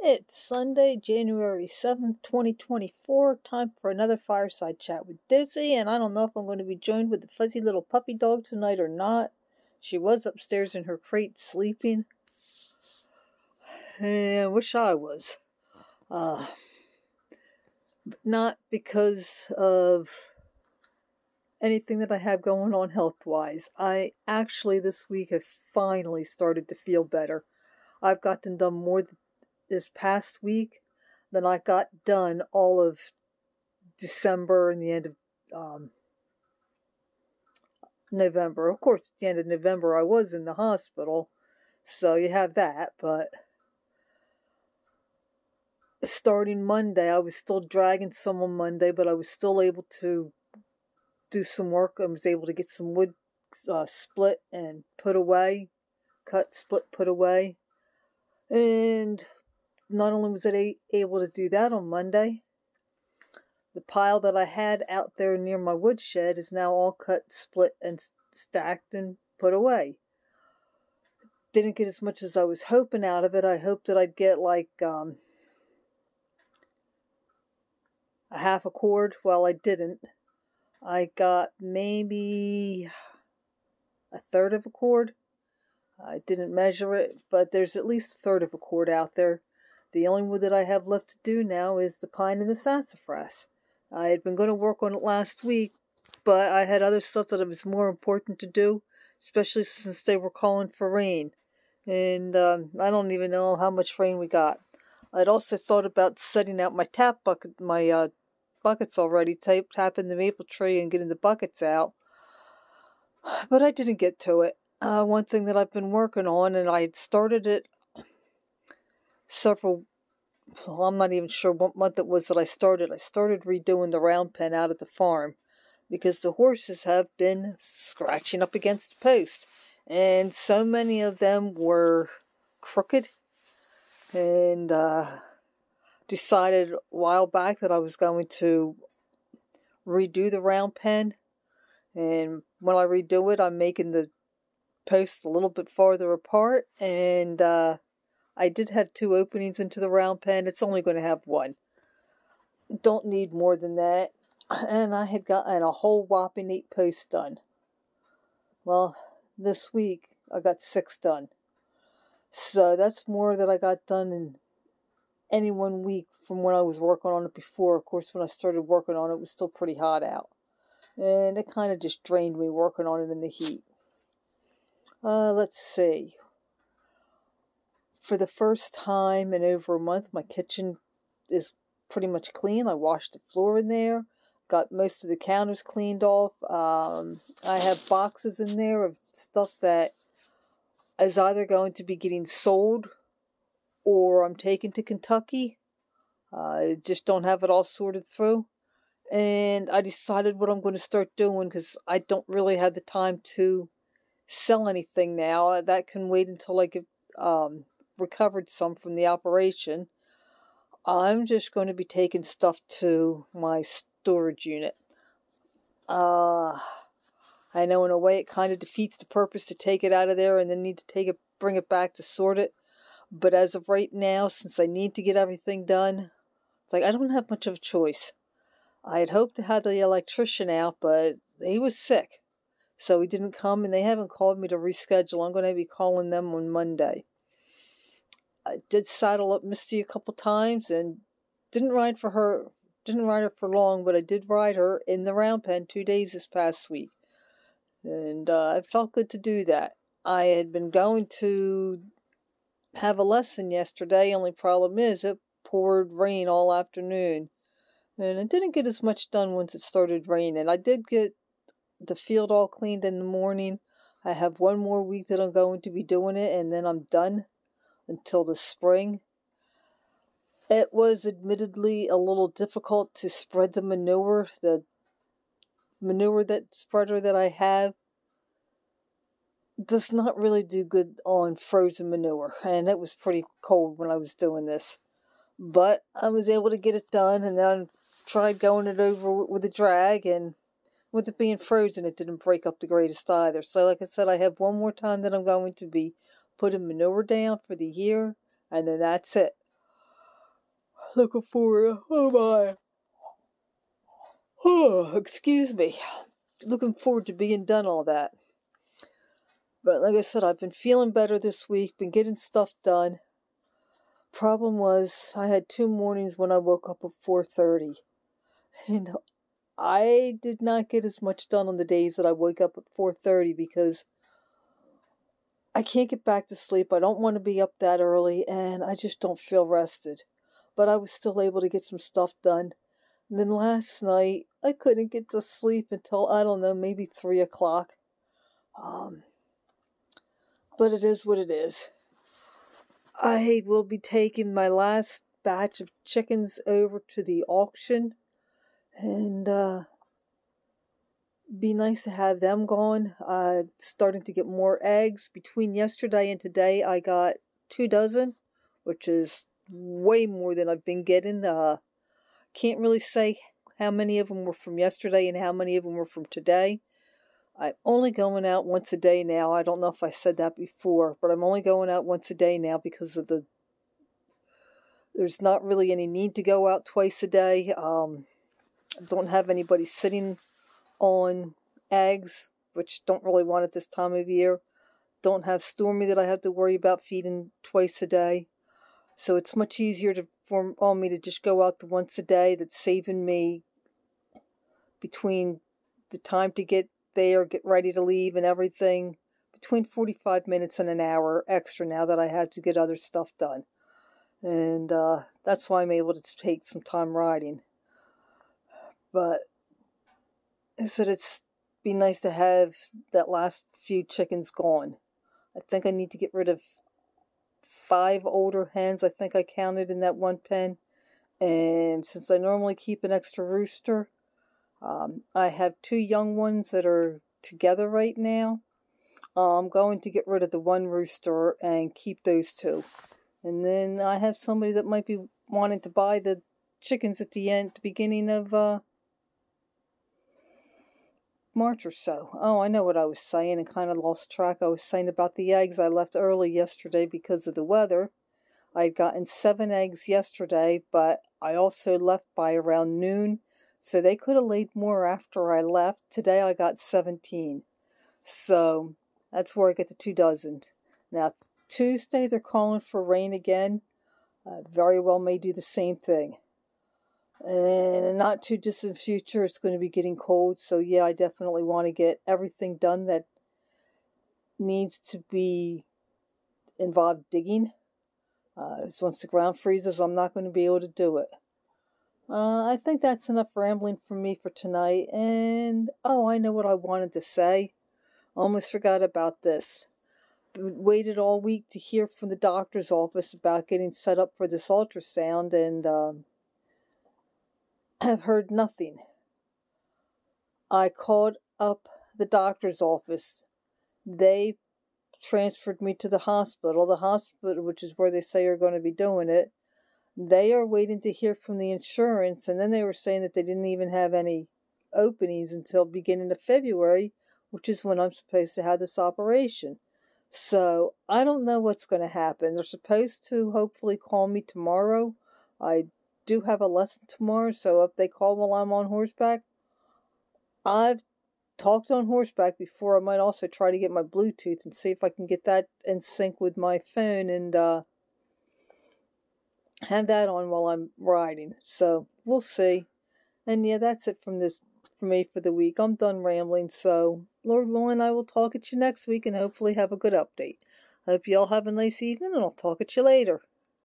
It's Sunday, January 7th, 2024. Time for another fireside chat with Dizzy, and I don't know if I'm going to be joined with the fuzzy little puppy dog tonight or not. She was upstairs in her crate sleeping. And I wish I was. Not because of anything that I have going on health-wise. I actually this week have finally started to feel better. I've gotten done more this past week than I got done all of December and the end of November. Of course, at the end of November I was in the hospital, so you have that, but starting Monday, I was still dragging some on Monday, but I was still able to do some work. I was able to get some wood split and put away, cut, split, put away, and not only was I able to do that on Monday, the pile that I had out there near my woodshed is now all cut, split, and stacked and put away. Didn't get as much as I was hoping out of it. I hoped that I'd get like a half a cord. Well, I didn't. I got maybe a third of a cord. I didn't measure it, but there's at least a third of a cord out there. The only wood that I have left to do now is the pine and the sassafras. I had been going to work on it last week, but I had other stuff that it was more important to do, especially since they were calling for rain. And I don't even know how much rain we got. I'd also thought about setting out my buckets already, tapping the maple tree and getting the buckets out, but I didn't get to it. One thing that I've been working on, and I had started it I'm not even sure what month it was that I started. I started redoing the round pen out at the farm because the horses have been scratching up against the post, and so many of them were crooked, and decided a while back that I was going to redo the round pen. And when I redo it, I'm making the posts a little bit farther apart, and I did have 2 openings into the round pen. It's only going to have 1. Don't need more than that. And I had gotten a whole whopping 8 posts done. Well, this week I got 6 done. So that's more that I got done in any one week from when I was working on it before. Of course, when I started working on it, it was still pretty hot out. And it kind of just drained me working on it in the heat. Let's see. For the first time in over a month, my kitchen is pretty much clean. I washed the floor in there, got most of the counters cleaned off. I have boxes in there of stuff that is either going to be getting sold or I'm taking to Kentucky. I just don't have it all sorted through. And I decided what I'm going to start doing because I don't really have the time to sell anything now. That can wait until I get recovered some from the operation. I'm just going to be taking stuff to my storage unit. I know in a way it kind of defeats the purpose to take it out of there and then need to bring it back to sort it. But as of right now, since I need to get everything done, it's like I don't have much of a choice. I had hoped to have the electrician out, but he was sick. So he didn't come, and they haven't called me to reschedule. I'm going to be calling them on Monday. I did saddle up Misty a couple times and didn't ride her for long, but I did ride her in the round pen 2 days this past week. And it felt good to do that. I had been going to have a lesson yesterday, only problem is it poured rain all afternoon. And I didn't get as much done once it started raining. I did get the field all cleaned in the morning. I have 1 more week that I'm going to be doing it, and then I'm done until the spring. It was admittedly a little difficult to spread the manure. The manure spreader that I have does not really do good on frozen manure, and it was pretty cold when I was doing this. But I was able to get it done, and then tried going it over with a drag, and with it being frozen, it didn't break up the greatest either. So like I said, I have 1 more time that I'm going to be putting manure down for the year, and then that's it. looking forward. Oh my. Oh, excuse me. Looking forward to being done all that. But like I said, I've been feeling better this week, been getting stuff done. Problem was, I had 2 mornings when I woke up at 4:30. And I did not get as much done on the days that I wake up at 4:30 because I can't get back to sleep. I don't want to be up that early, and I just don't feel rested. But I was still able to get some stuff done. And then last night, I couldn't get to sleep until, I don't know, maybe 3 o'clock. But it is what it is. I will be taking my last batch of chickens over to the auction. And, be nice to have them gone. Starting to get more eggs. Between yesterday and today, I got 2 dozen, which is way more than I've been getting. Can't really say how many of them were from yesterday and how many of them were from today. I'm only going out once a day now. I don't know if I said that before, but I'm only going out once a day now because of there's not really any need to go out twice a day. I don't have anybody sitting on eggs, which don't really want at this time of year. Don't have Stormy that I have to worry about feeding twice a day. So it's much easier for me to just go out the once a day. That's saving me between the time to get there, get ready to leave and everything, between 45 minutes and an hour extra now that I had to get other stuff done. And that's why I'm able to take some time riding. But I said it's be nice to have that last few chickens gone. I think I need to get rid of 5 older hens. I think I counted in that one pen. And since I normally keep an extra rooster, I have 2 young ones that are together right now. I'm going to get rid of the one rooster and keep those 2. And then I have somebody that might be wanting to buy the chickens at the beginning of March or so. Oh, I know what I was saying and kind of lost track. I was saying about the eggs. I left early yesterday because of the weather. I had gotten 7 eggs yesterday, but I also left by around noon. So they could have laid more after I left. Today I got 17. So that's where I get the 2 dozen. Now Tuesday they're calling for rain again. Very well may do the same thing. And in a not too distant future it's going to be getting cold. So yeah, I definitely want to get everything done that needs to be involved digging. Once the ground freezes, I'm not going to be able to do it. I think that's enough rambling from me for tonight. And, oh, I know what I wanted to say. Almost forgot about this. Waited all week to hear from the doctor's office about getting set up for this ultrasound, and have heard nothing. I called up the doctor's office. They transferred me to the hospital. The hospital, which is where they say are going to be doing it, they are waiting to hear from the insurance, and then they were saying that they didn't even have any openings until beginning of February, which is when I'm supposed to have this operation. So I don't know what's going to happen. They're supposed to hopefully call me tomorrow. I do have a lesson tomorrow, so if they call while I'm on horseback, I've talked on horseback before. I might also try to get my Bluetooth and see if I can get that in sync with my phone and have that on while I'm riding. So we'll see. And yeah, that's it for me for the week. I'm done rambling. So Lord willing, I will talk at you next week and hopefully have a good update. I hope you all have a nice evening, and I'll talk at you later.